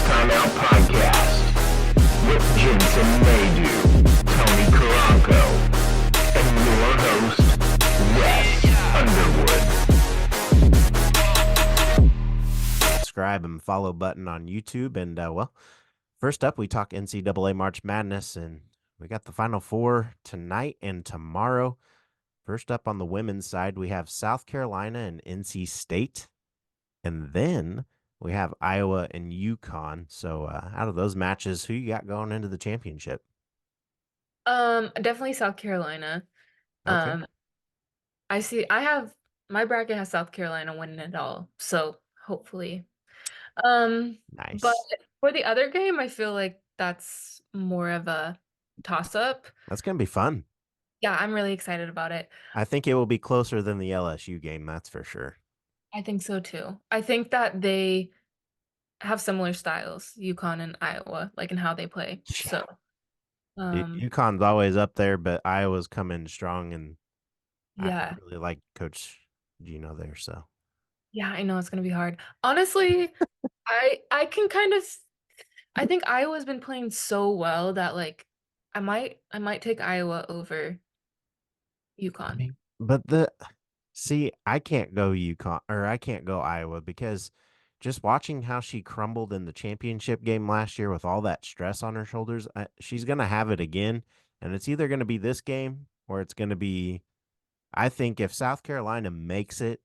Timeout podcast with Jensen Maydew, Tony Caranco, and your host, Wes Underwood. Subscribe and follow button on YouTube. And, first up, we talk NCAA March Madness, and we got the Final Four tonight and tomorrow. First up on the women's side, we have South Carolina and NC State. And then we have Iowa and UConn. So out of those matches, who you got going into the championship? Definitely South Carolina. Okay. My bracket has South Carolina winning it all, so hopefully. Nice. But for the other game, I feel like that's more of a toss-up. That's going to be fun. Yeah, I'm really excited about it. I think it will be closer than the LSU game, that's for sure. I think so too. I think that they have similar styles, UConn and Iowa, like in how they play. Yeah. So, UConn's always up there, but Iowa's come in strong, and yeah. I really like Coach Gino there. So Yeah, I know it's gonna be hard. Honestly, I can kind of I think Iowa's been playing so well that like I might take Iowa over UConn. But I can't go UConn, or I can't go Iowa, because just watching how she crumbled in the championship game last year with all that stress on her shoulders, she's going to have it again. And it's either going to be this game or it's going to be, I think if South Carolina makes it,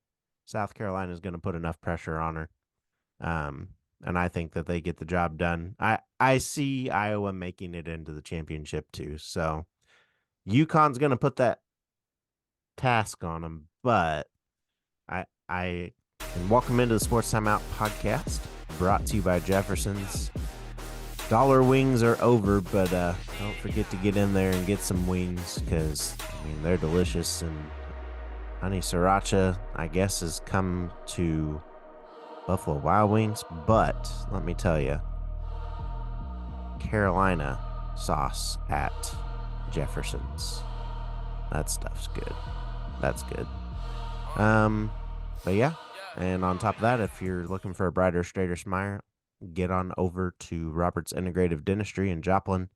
South Carolina is going to put enough pressure on her. And I think that they get the job done. I see Iowa making it into the championship too. So UConn's going to put that task on them, but and welcome into the Sports Timeout podcast, brought to you by Jefferson's. Dollar wings are over, but don't forget to get in there and get some wings, because they're delicious. And honey sriracha, I guess, has come to Buffalo Wild Wings, but let me tell you, Carolina sauce at Jefferson's, that stuff's good. That's good. But yeah, and on top of that, if you're looking for a brighter, straighter smile, get on over to Robert's Integrative Dentistry in Joplin.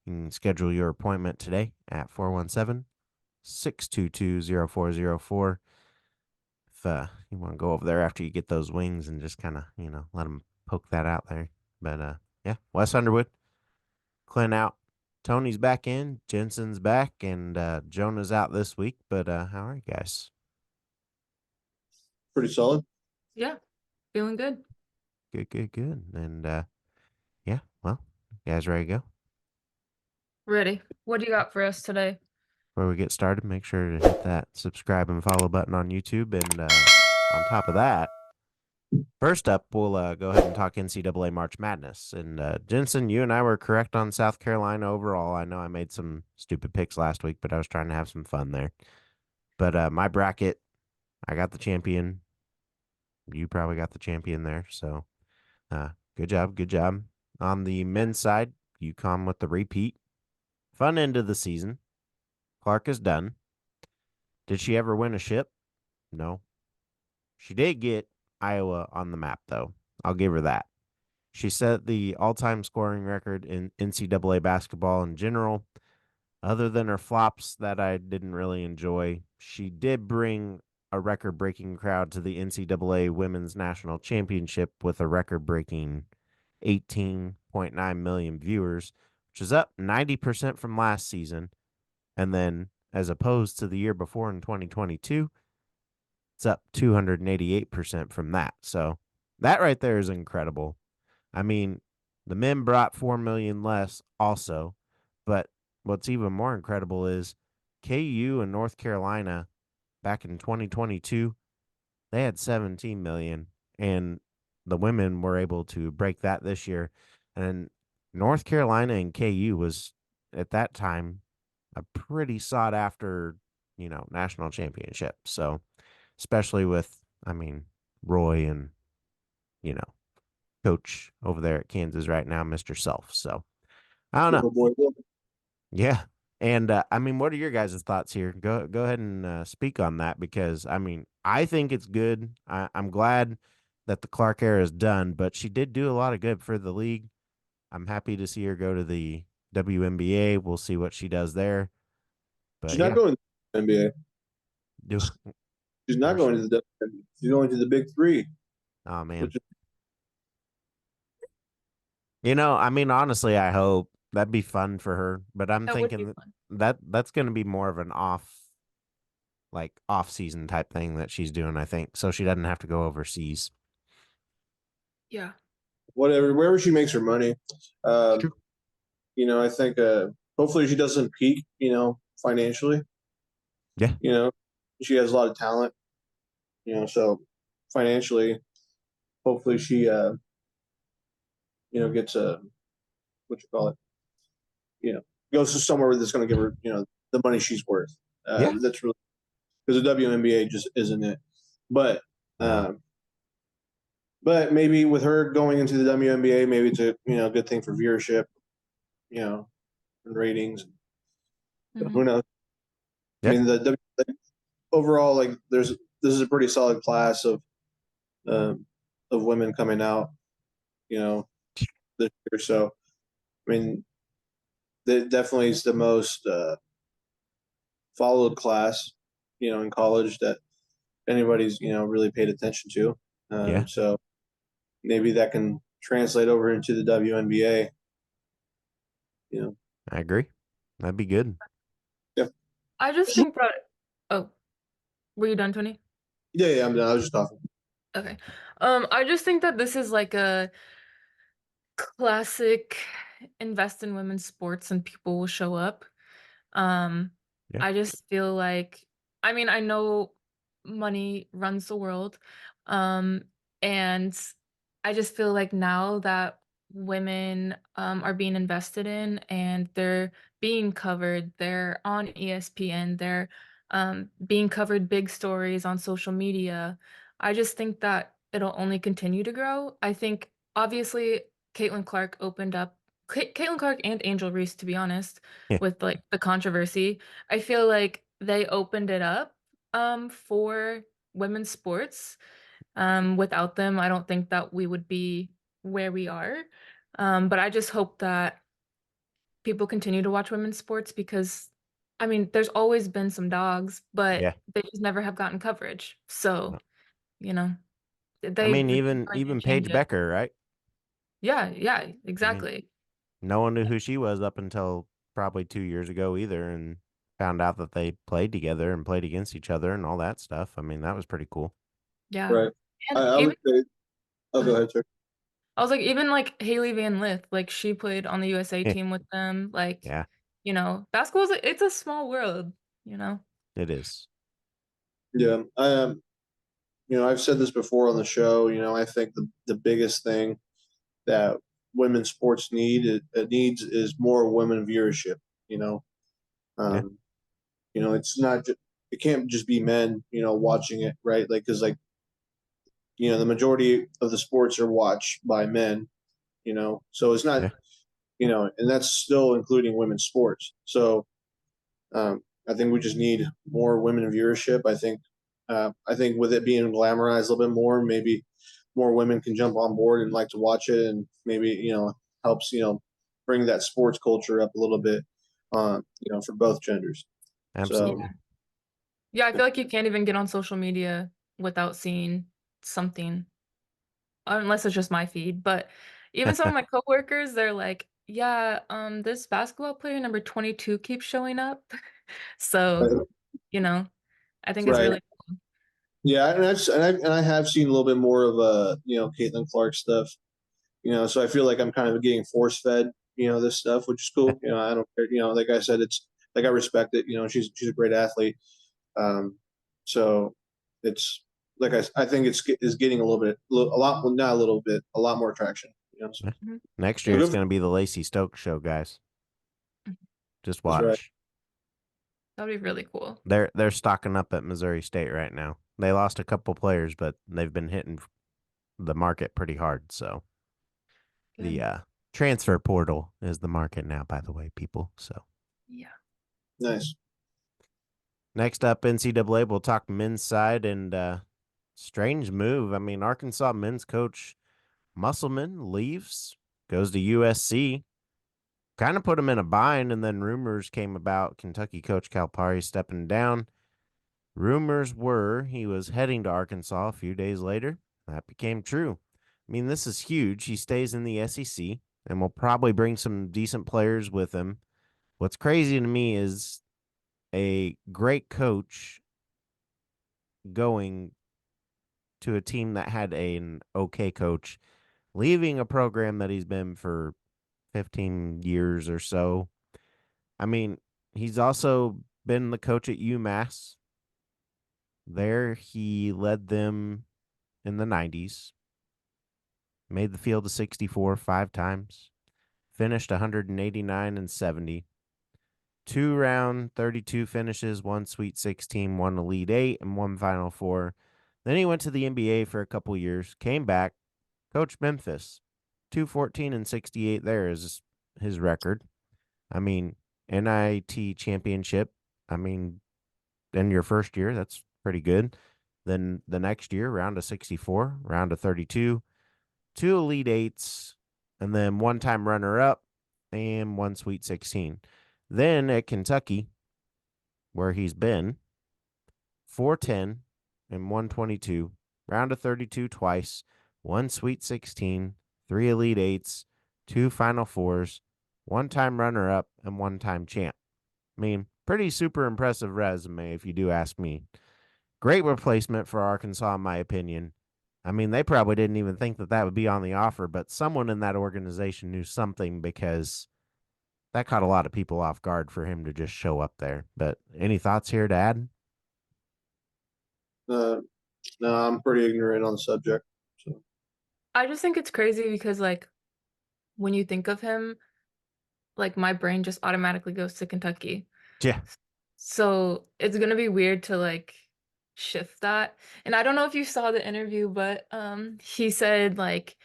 You can schedule your appointment today at 417-622-0404. If you want to go over there after you get those wings and just kind of, let them poke that out there. But yeah, Wes Underwood, Clint out. Tony's back in, Jensen's back, and Jonah's out this week. But how are you guys? Pretty solid. Yeah, feeling good. Good. And yeah, well, you guys ready to go? Ready. What do you got for us today? Before we get started, make sure to hit that subscribe and follow button on YouTube. And on top of that, first up, we'll go ahead and talk NCAA March Madness. And Jensen, you and I were correct on South Carolina overall. I know I made some stupid picks last week, but I was trying to have some fun there. But my bracket, I got the champion. You probably got the champion there. So good job. On the men's side, UConn with the repeat. Fun end of the season. Clark is done. Did she ever win a ship? No. She did get Iowa on the map, though. I'll give her that. She set the all-time scoring record in NCAA basketball in general. Other than her flops that I didn't really enjoy, she did bring a record-breaking crowd to the NCAA Women's National Championship with a record-breaking 18.9 million viewers, which is up 90% from last season. And then, as opposed to the year before in 2022, it's up 288% from that. So that right there is incredible. The men brought 4 million less also, but what's even more incredible is KU and North Carolina back in 2022, they had 17 million, and the women were able to break that this year. And North Carolina and KU was, at that time, a pretty sought after, national championship. So, especially with, Roy and, coach over there at Kansas right now, Mr. Self. So, I don't know. Yeah. And, what are your guys' thoughts here? Go ahead and speak on that, because, I think it's good. I'm glad that the Clark era is done, but she did do a lot of good for the league. I'm happy to see her go to the WNBA. We'll see what she does there. But She's yeah, not going to the NBA. do She's not going to the WNBA. She's going to the Big Three. oh man. Which is, I mean, honestly, I hope that'd be fun for her. But I'm That would be thinking fun. that's going to be more of an off season type thing that she's doing. I think so she doesn't have to go overseas. Yeah. wherever she makes her money. True. I think hopefully she doesn't peak, financially. Yeah. She has a lot of talent, so financially, hopefully she, gets what you call it, goes to somewhere that's going to give her, the money she's worth. Yeah. That's really because the WNBA just isn't it. But, No. but maybe with her going into the WNBA, maybe it's a good thing for viewership, and ratings. Mhm. Who knows? Yeah. I mean, the overall, like, this is a pretty solid class of women coming out, this year. So, I mean, that definitely is the most followed class, in college that anybody's really paid attention to. Yeah. So maybe that can translate over into the WNBA. I agree. That'd be good. I just think that. Oh, were you done, Tony? Yeah, I'm done. I was just talking. Okay. I just think that this is like a classic invest in women's sports and people will show up. Yeah. I just feel like, I mean, I know money runs the world. And I just feel like now that women are being invested in and they're being covered, they're on ESPN, they're being covered big stories on social media. I just think that it'll only continue to grow. I think obviously Caitlin Clark opened up Caitlin Clark and Angel Reese, to be honest, Yeah. with like the controversy. I feel like they opened it up for women's sports. Without them, I don't think that we would be where we are. But I just hope that people continue to watch women's sports because, I mean, there's always been some dogs, but Yeah. they just never have gotten coverage. So, you know, I they mean, really even trying to change Paige it. Becker, right? Yeah, exactly. No one knew who she was up until probably 2 years ago either, and found out that they played together and played against each other and all that stuff. I mean, that was pretty cool. Yeah. Right. And I even would say. Oh, go ahead, sir. I was like, even like Haley Van Lith, like she played on the USA team with them. Like, Yeah, basketball's it's a small world, you know? it is. Yeah. I've said this before on the show. I think the biggest thing that women's sports needs is more women viewership. Yeah. Um, it's not just, it can't just be men, watching it, right? Like, because like, the majority of the sports are watched by men, so it's not, Yeah. and that's still including women's sports. So, I think we just need more women viewership. I think with it being glamorized a little bit more, maybe more women can jump on board and like to watch it, and maybe helps bring that sports culture up a little bit, for both genders. Absolutely. So Yeah, I feel like you can't even get on social media without seeing something, unless it's just my feed. But even some of my coworkers, they're like, yeah, this basketball player number 22 keeps showing up. So, I think it's right, really cool. yeah, and I have seen a little bit more of Caitlin Clark stuff. So I feel like I'm kind of getting force fed, this stuff, which is cool. I don't care. Like I said, it's like I respect it. She's a great athlete. So it's like I think is getting a lot, well, not a little bit, a lot more traction. So, Mhm. Next so year, good it's for- going to be the Lacey Stokes show, guys. Just That's watch. right. That'd be really cool. They're stocking up at Missouri State right now. They lost a couple players, but they've been hitting the market pretty hard. So the Good. transfer portal is the market now, by the way, people. So Yeah. Nice. next up, NCAA, we'll talk men's side, and strange move. I mean, Arkansas men's coach Musselman leaves, goes to USC, kind of put him in a bind, and then rumors came about Kentucky coach Calipari stepping down. Rumors were he was heading to Arkansas a few days later. That became true. I mean, this is huge. He stays in the SEC and will probably bring some decent players with him. What's crazy to me is a great coach going to a team that had an okay coach, leaving a program that he's been for 15 years or so. I mean, he's also been the coach at UMass. There, he led them in the 90s, made the field of 64 5 times, finished 189 and 70, 2-round 32 finishes, 1 Sweet 16, 1 Elite 8, and 1 Final Four. Then he went to the NBA for a couple years, came back, coached Memphis, 214 and 68 there is his record. I mean, NIT championship. I mean, in your first year, that's pretty good. Then the next year, round of 64, round of 32, 2 Elite Eights, and then 1-time runner-up and 1 Sweet 16. Then at Kentucky, where he's been, 410 and 122, round of 32 twice, 1 Sweet 16, 3 Elite Eights, 2 Final Fours, 1-time runner-up, and 1-time champ. I mean, pretty super impressive resume if you do ask me. Great replacement for Arkansas, in my opinion. I mean, they probably didn't even think that that would be on the offer, but someone in that organization knew something because that caught a lot of people off guard for him to just show up there. But any thoughts here to add? No, I'm pretty ignorant on the subject. So I just think it's crazy because like when you think of him, like my brain just automatically goes to Kentucky. Yeah. So it's gonna be weird to like shift that. And I don't know if you saw the interview, but he said like,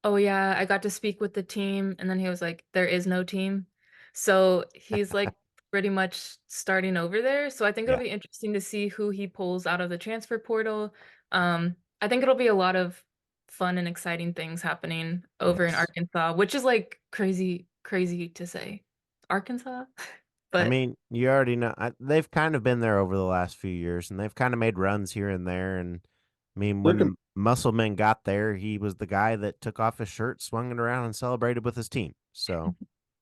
oh yeah, I got to speak with the team, and then he was like, there is no team. So he's like pretty much starting over there. So I think it'll Yeah. be interesting to see who he pulls out of the transfer portal. I think it'll be a lot of fun and exciting things happening over in Yes. Arkansas, which is like crazy to say. Arkansas? I But mean, you already know they've kind of been there over the last few years, and they've kind of made runs here and there. And I mean, look at when Musselman got there, he was the guy that took off his shirt, swung it around, and celebrated with his team. So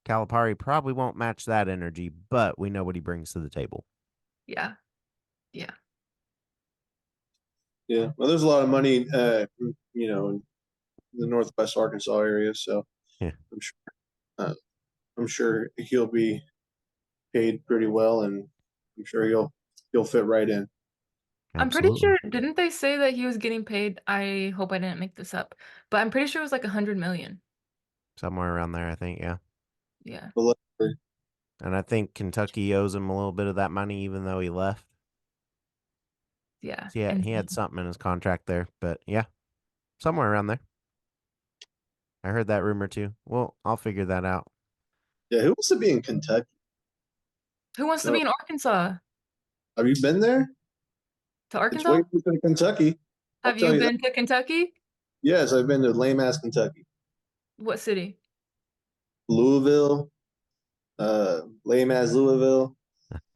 Calipari probably won't match that energy, but we know what he brings to the table. yeah. yeah. Well, there's a lot of money, in the Northwest Arkansas area, so Yeah. I'm sure he'll be paid pretty well, and I'm sure he'll fit right in. I'm pretty Absolutely. sure, didn't they say that he was getting paid? I hope I didn't make this up, but I'm pretty sure it was like 100 million. Somewhere around there, I think. Yeah. Yeah. But And I think Kentucky owes him a little bit of that money, even though he left. Yeah. So yeah, he had Insane. something in his contract there, but yeah, somewhere around there. I heard that rumor too. Well, I'll figure that out. yeah, who wants to be in Kentucky? Who wants to No. be in Arkansas? Have you been there? To It's Arkansas? way different than Kentucky. I'll Have tell you you that. been to Kentucky? Yes, I've been to lame ass Kentucky, What city? Louisville, lame ass Louisville.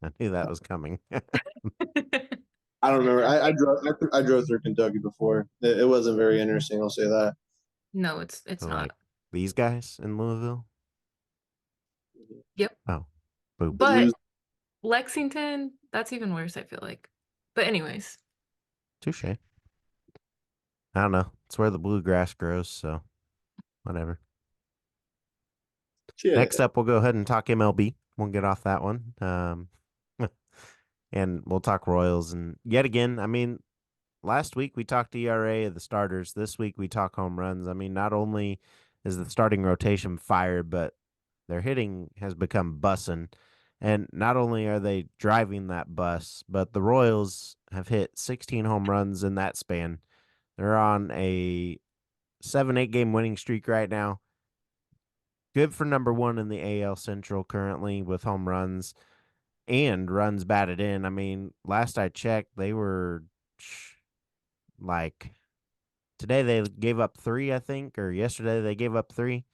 I knew that was coming. I don't remember. I drove through Kentucky before. It wasn't very interesting. I'll say that. No, it's So, not. like these guys in Louisville. Yep. Oh, boom. But Lexington, that's even worse, I feel like. But anyways, Touche. I don't know. It's where the bluegrass grows, so whatever. Yeah. Next up, we'll go ahead and talk MLB. We'll get off that one. And we'll talk Royals. And yet again, I mean, last week we talked ERA of the starters. This week we talk home runs. I mean, not only is the starting rotation fired, but their hitting has become bussin'. And not only are they driving that bus, but the Royals have hit 16 home runs in that span. They're on a 7-8 game winning streak right now. Good for number one in the AL Central currently with home runs and runs batted in. I mean, last I checked, they were like today they gave up 3, I think, or yesterday they gave up 3.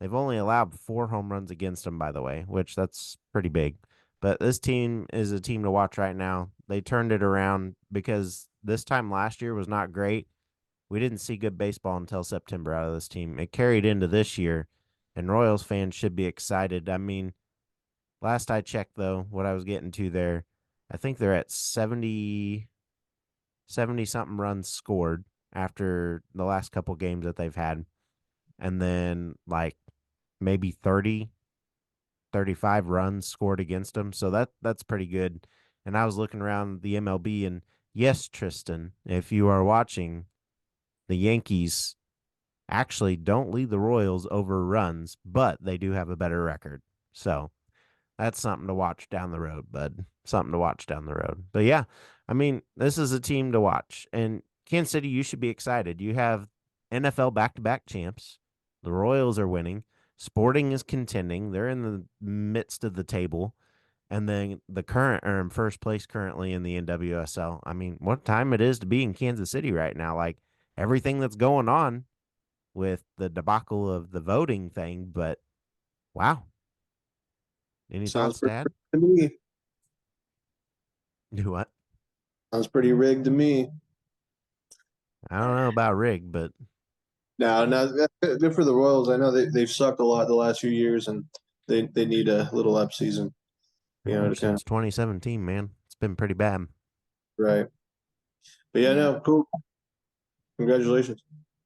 They've only allowed 4 home runs against them, by the way, which that's pretty big. But this team is a team to watch right now. They turned it around because this time last year was not great. We didn't see good baseball until September out of this team. It carried into this year, and Royals fans should be excited. I mean, last I checked, though, what I was getting to there, I think they're at 70 something runs scored after the last couple games that they've had. And then like maybe 30, 35 runs scored against them. So that's pretty good. And I was looking around the MLB, and yes, Tristan, if you are watching, the Yankees actually don't lead the Royals over runs, but they do have a better record. So that's something to watch down the road, bud. Something to watch down the road. But yeah, I mean, this is a team to watch. And Kansas City, you should be excited. You have NFL back-to-back champs. The Royals are winning. Sporting is contending. They're in the midst of the table. And then the current are in first place currently in the NWSL. I mean, what time it is to be in Kansas City right now. Like everything that's going on with the debacle of the voting thing, but wow. Any Sounds thoughts, pretty Dad? rigged to me. Do what? Sounds pretty rigged to me. I don't know about Rig, but Now, good for the Royals. I know they've sucked a lot the last few years, and they need a little up season. You know, to kind since 2017, man, it's been pretty bad. of right. But yeah, no, cool. Congratulations.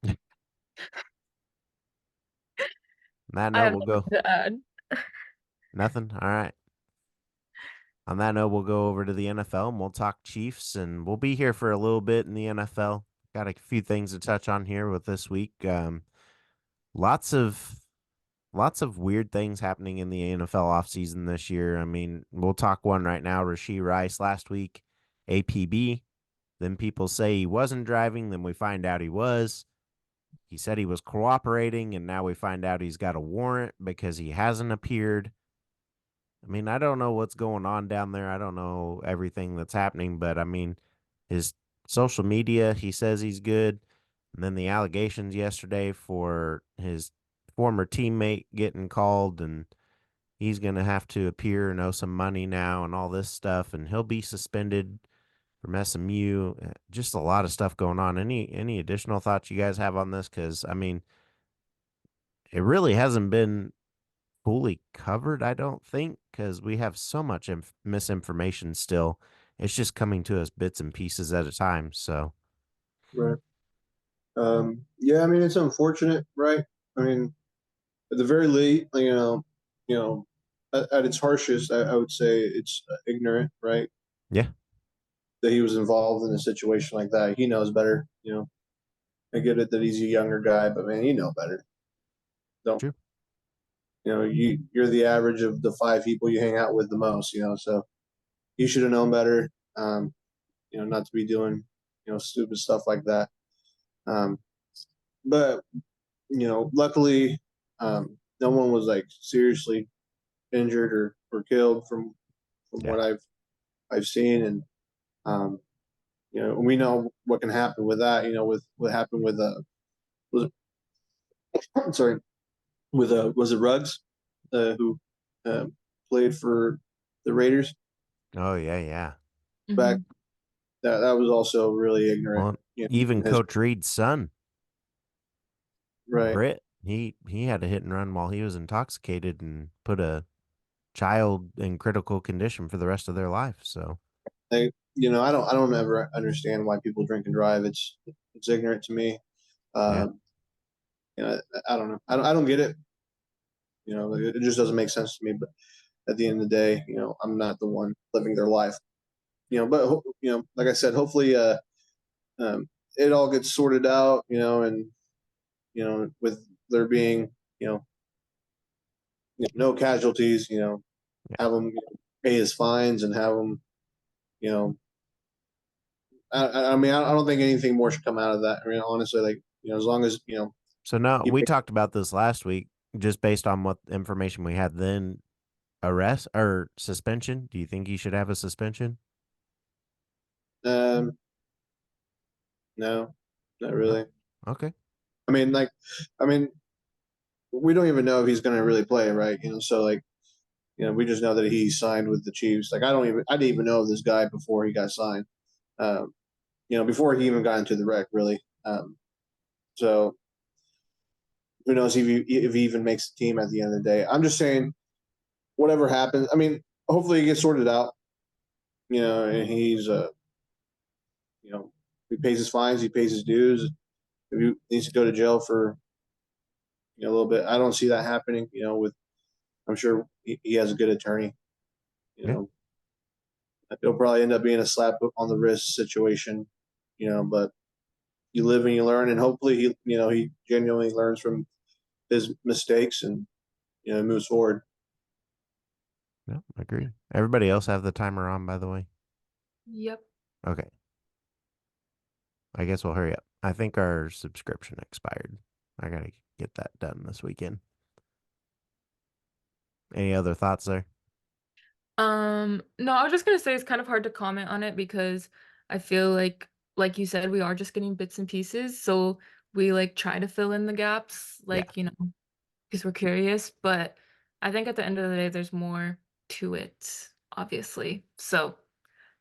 On that I note, have we'll nothing go. to add. Nothing? All right. On that note, we'll go over to the NFL and we'll talk Chiefs, and we'll be here for a little bit in the NFL. Got a few things to touch on here with this week. Lots of weird things happening in the NFL offseason this year. I mean, we'll talk one right now. Rashee Rice last week, APB. Then people say he wasn't driving. Then we find out he was. He said he was cooperating, and now we find out he's got a warrant because he hasn't appeared. I mean, I don't know what's going on down there. I don't know everything that's happening, but I mean, his social media, he says he's good. And then the allegations yesterday for his former teammate getting called, and he's going to have to appear and owe some money now and all this stuff, and he'll be suspended from SMU. Just a lot of stuff going on. Any additional thoughts you guys have on this? Because, I mean, it really hasn't been fully covered, I don't think, because we have so much misinformation still. It's just coming to us bits and pieces at a time. So, Right. Yeah, I mean it's unfortunate, right? I mean, at the very least, at its harshest, I would say it's ignorant, right? yeah, That he was involved in a situation like that. He knows better. I get it that he's a younger guy, but man, you know better. Don't true. you're the average of the 5 people you hang out with the most. So you should have known better. Not to be doing stupid stuff like that. But luckily, no one was like seriously injured or killed from Yeah. what I've seen, and we know what can happen with that. With what happened with was it sorry with was it Ruggs who played for the Raiders Oh, yeah. back. That was also really ignorant. Well, even Coach Reed's son, right. Britt, he had a hit and run while he was intoxicated and put a child in critical condition for the rest of their life. So, I don't ever understand why people drink and drive. It's ignorant to me. Yeah. I don't know. I don't get it. It just doesn't make sense to me. But at the end of the day, I'm not the one living their life. But like I said, hopefully, it all gets sorted out. And with there being no casualties. Have him pay his fines and have him. I mean, I don't think anything more should come out of that. I mean, honestly, like as long as So now we talked about this last week, just based on what information we had then. Arrest or suspension? Do you think he should have a suspension? I No, not really. Okay. I mean, like, I mean, we don't even know if he's going to really play, right? So like, we just know that he signed with the Chiefs. Like, I didn't even know this guy before he got signed. Um, before he even got into the rec, really. So who knows if he even makes the team at the end of the day? I'm just saying, whatever happens. I mean, hopefully he gets sorted out. And he's he pays his fines, he pays his dues. If he needs to go to jail for a little bit, I don't see that happening. I'm sure he has a good attorney. Yeah. It'll probably end up being a slap on the wrist situation. But you live and you learn, and hopefully he genuinely learns from his mistakes and moves forward. Yeah, I agree. Everybody else have the timer on, by the way. Yep. Okay. I guess we'll hurry up. I think our subscription expired. I gotta get that done this weekend. Any other thoughts there? No, I was just gonna say it's kind of hard to comment on it because I feel like you said, we are just getting bits and pieces. So we like try to fill in the gaps, Yeah. because we're curious. But I think at the end of the day, there's more to it, obviously. So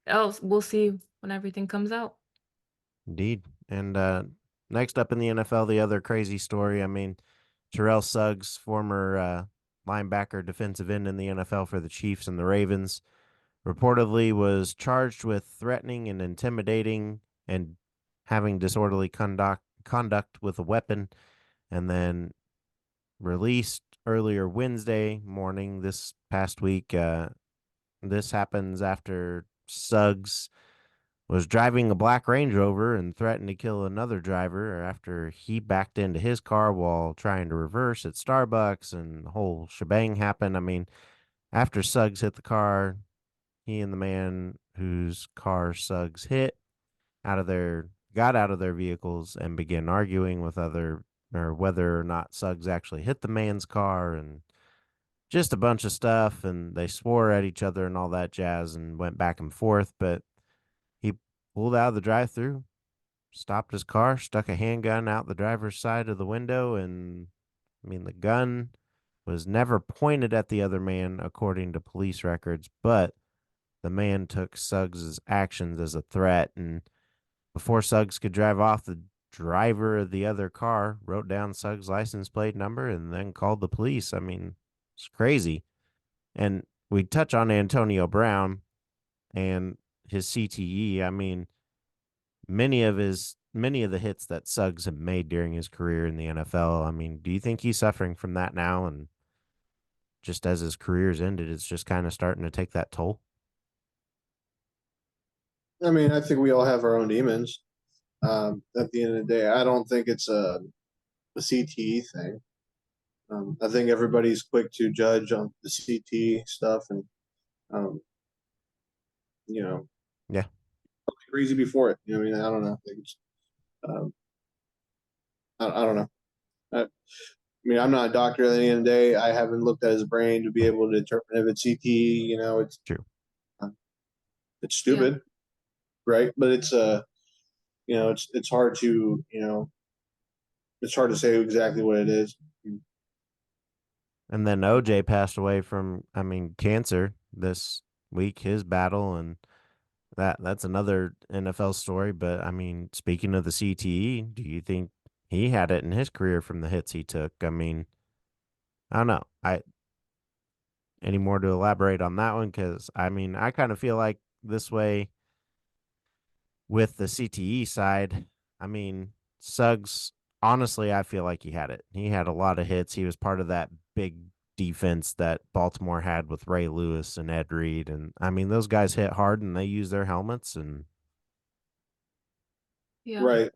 else we'll see when everything comes out. Indeed. And next up in the NFL, the other crazy story. I mean, Terrell Suggs, former linebacker, defensive end in the NFL for the Chiefs and the Ravens, reportedly was charged with threatening and intimidating and having disorderly conduct with a weapon, and then released earlier Wednesday morning this past week. This happens after Suggs was driving a black Range Rover and threatened to kill another driver after he backed into his car while trying to reverse at Starbucks, and the whole shebang happened. I mean, after Suggs hit the car, he and the man whose car Suggs hit got out of their vehicles and began arguing with whether or not Suggs actually hit the man's car, and just a bunch of stuff, and they swore at each other and all that jazz and went back and forth. But he pulled out of the drive-through, stopped his car, stuck a handgun out the driver's side of the window, and I mean, the gun was never pointed at the other man, according to police records, but the man took Suggs's actions as a threat, and before Suggs could drive off, the driver of the other car wrote down Suggs' license plate number and then called the police. I mean, it's crazy. And we touch on Antonio Brown and his CTE. I mean, many of the hits that Suggs have made during his career in the NFL. I mean, do you think he's suffering from that now? And just as his career's ended, it's just kind of starting to take that toll? I mean, I think we all have our own demons. At the end of the day, I don't think it's a CTE thing. I think everybody's quick to judge on the CTE stuff, and um, Yeah. crazy before it. I mean, I don't know. I think it's, um, I don't know. I mean, I'm not a doctor at the end of the day. I haven't looked at his brain to be able to determine if it's CTE. It's True. it's stupid, right? But it's it's hard to it's hard to say exactly what it is. And then OJ passed away from, I mean, cancer this week, his battle, and that's another NFL story. But I mean, speaking of the CTE, do you think he had it in his career from the hits he took? I mean, I don't know. Any more to elaborate on that one? Because I mean, I kind of feel like this way with the CTE side. I mean, Suggs, honestly, I feel like he had it. He had a lot of hits. He was part of that big defense that Baltimore had with Ray Lewis and Ed Reed. And I mean, those guys hit hard and they use their helmets. And Yeah. Right.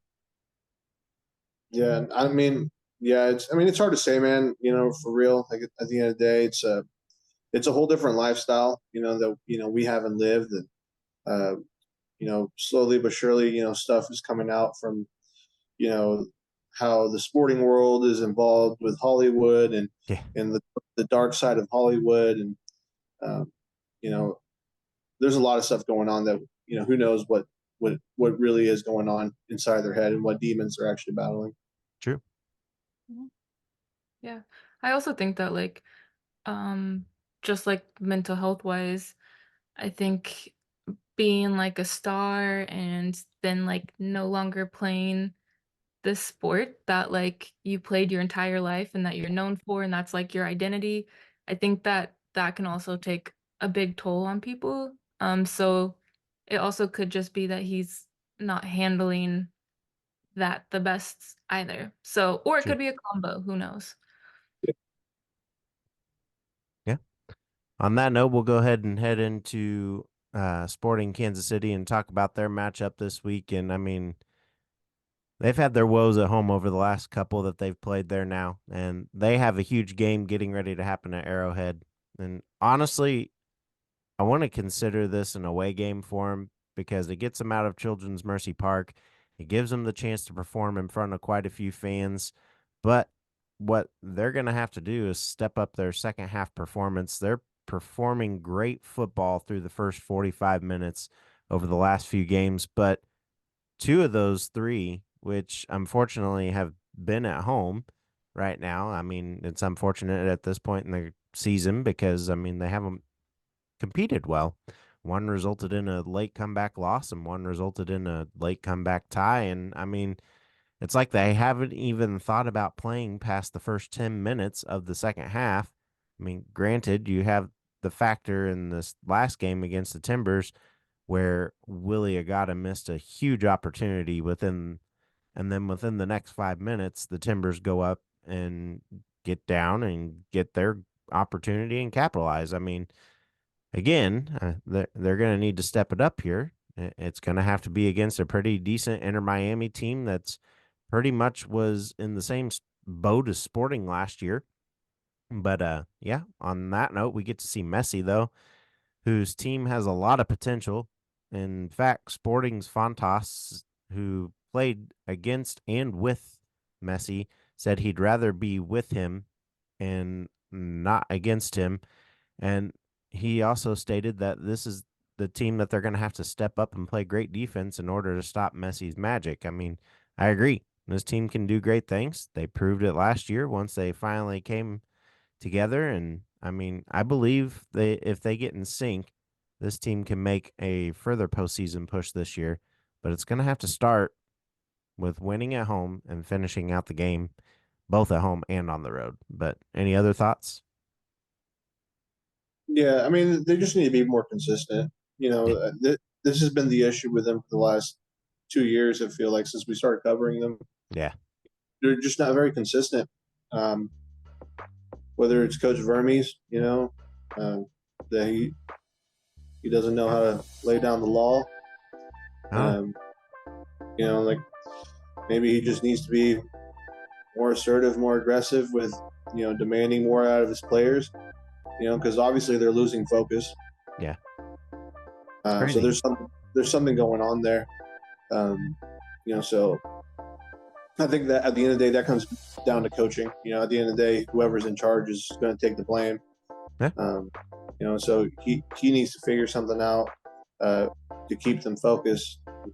Yeah. I mean, yeah. It's hard to say, man. For real. Like at the end of the day, it's a whole different lifestyle. That we haven't lived, and slowly but surely, stuff is coming out from you know how the sporting world is involved with Hollywood, and yeah, the dark side of Hollywood, and um, you know there's a lot of stuff going on that who knows what what really is going on inside their head and what demons they're actually battling. True. Mhm. Yeah. I also think that like just like mental health wise, I think being like a star and then like no longer playing this sport that like you played your entire life and that you're known for and that's like your identity, I think that that can also take a big toll on people. So it also could just be that he's not handling that the best either. So or it True. could be a combo, who knows. Yeah. On that note, we'll go ahead and head into Sporting Kansas City and talk about their matchup this week. And I mean, they've had their woes at home over the last couple that they've played there now, and they have a huge game getting ready to happen at Arrowhead. And honestly, I want to consider this an away game for them because it gets them out of Children's Mercy Park. It gives them the chance to perform in front of quite a few fans. But what they're going to have to do is step up their second half performance. They're performing great football through the first 45 minutes over the last few games, but two of those three, which unfortunately have been at home right now. I mean, it's unfortunate at this point in the season because, I mean, they haven't competed well. One resulted in a late comeback loss and one resulted in a late comeback tie. And I mean, it's like they haven't even thought about playing past the first 10 minutes of the second half. I mean, granted, you have the factor in this last game against the Timbers where Willie Agata missed a huge opportunity and then within the next 5 minutes, the Timbers go up and get down and get their opportunity and capitalize. I mean, again, they're going to need to step it up here. It's going to have to be against a pretty decent Inter Miami team that's pretty much was in the same boat as Sporting last year. But yeah, on that note, we get to see Messi though, whose team has a lot of potential. In fact, Sporting's Fontas, who played against and with Messi, said he'd rather be with him and not against him. And he also stated that this is the team that they're going to have to step up and play great defense in order to stop Messi's magic. I mean, I agree. This team can do great things. They proved it last year once they finally came together. And I mean, I believe if they get in sync, this team can make a further postseason push this year. But it's going to have to start with winning at home and finishing out the game, both at home and on the road. But any other thoughts? Yeah, I mean, they just need to be more consistent. This has been the issue with them for the last 2 years. I feel like since we started covering them, Yeah. they're just not very consistent. Whether it's Coach Vermes, that he doesn't know how to lay down the law. Oh. Like maybe he just needs to be more assertive, more aggressive with, demanding more out of his players. Because obviously they're losing focus. Yeah. So there's something going on there. So I think that at the end of the day, that comes down to coaching. At the end of the day, whoever's in charge is going to take the blame. Yeah. So he needs to figure something out to keep them focused, and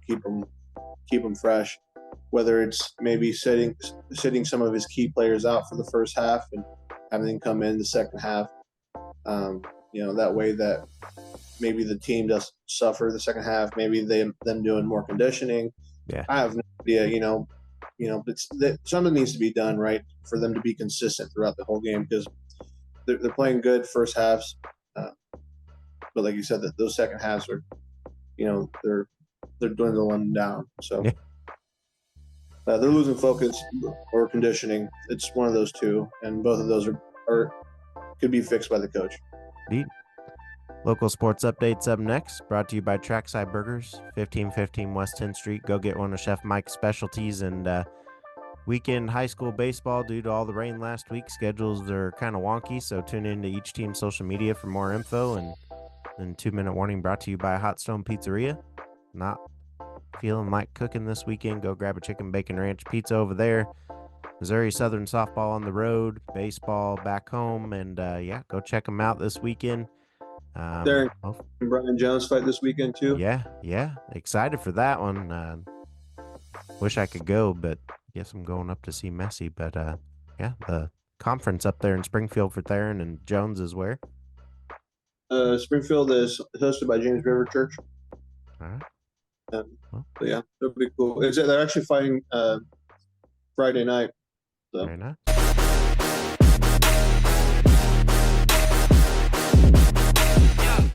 keep them fresh. Whether it's maybe sitting some of his key players out for the first half and having them come in the second half. That way that maybe the team doesn't suffer the second half. Maybe them doing more conditioning. Yeah. I have no idea. But something needs to be done, right, for them to be consistent throughout the whole game because they're playing good first halves, but like you said, that those second halves are, they're dwindling down. So Yeah. they're losing focus or conditioning. It's one of those two, and both of those are could be fixed by the coach. Indeed. Local sports updates up next, brought to you by Trackside Burgers, 1515 West 10th Street. Go get one of Chef Mike's specialties. And weekend high school baseball, due to all the rain last week, schedules are kind of wonky, so tune in to each team's social media for more info. And 2-minute warning brought to you by Hot Stone Pizzeria. Not feeling like cooking this weekend, go grab a chicken bacon ranch pizza over there. Missouri Southern softball on the road, baseball back home, and yeah, go check them out this weekend. Darren hope- and Brian Jones fight this weekend too. yeah, excited for that one. Wish I could go, but guess I'm going up to see Messi. But yeah, the conference up there in Springfield for Theron and Jones is where? Springfield is hosted by James River Church. All right. Well. But yeah, it'll be cool. They're actually fighting Friday night. So. Very nice.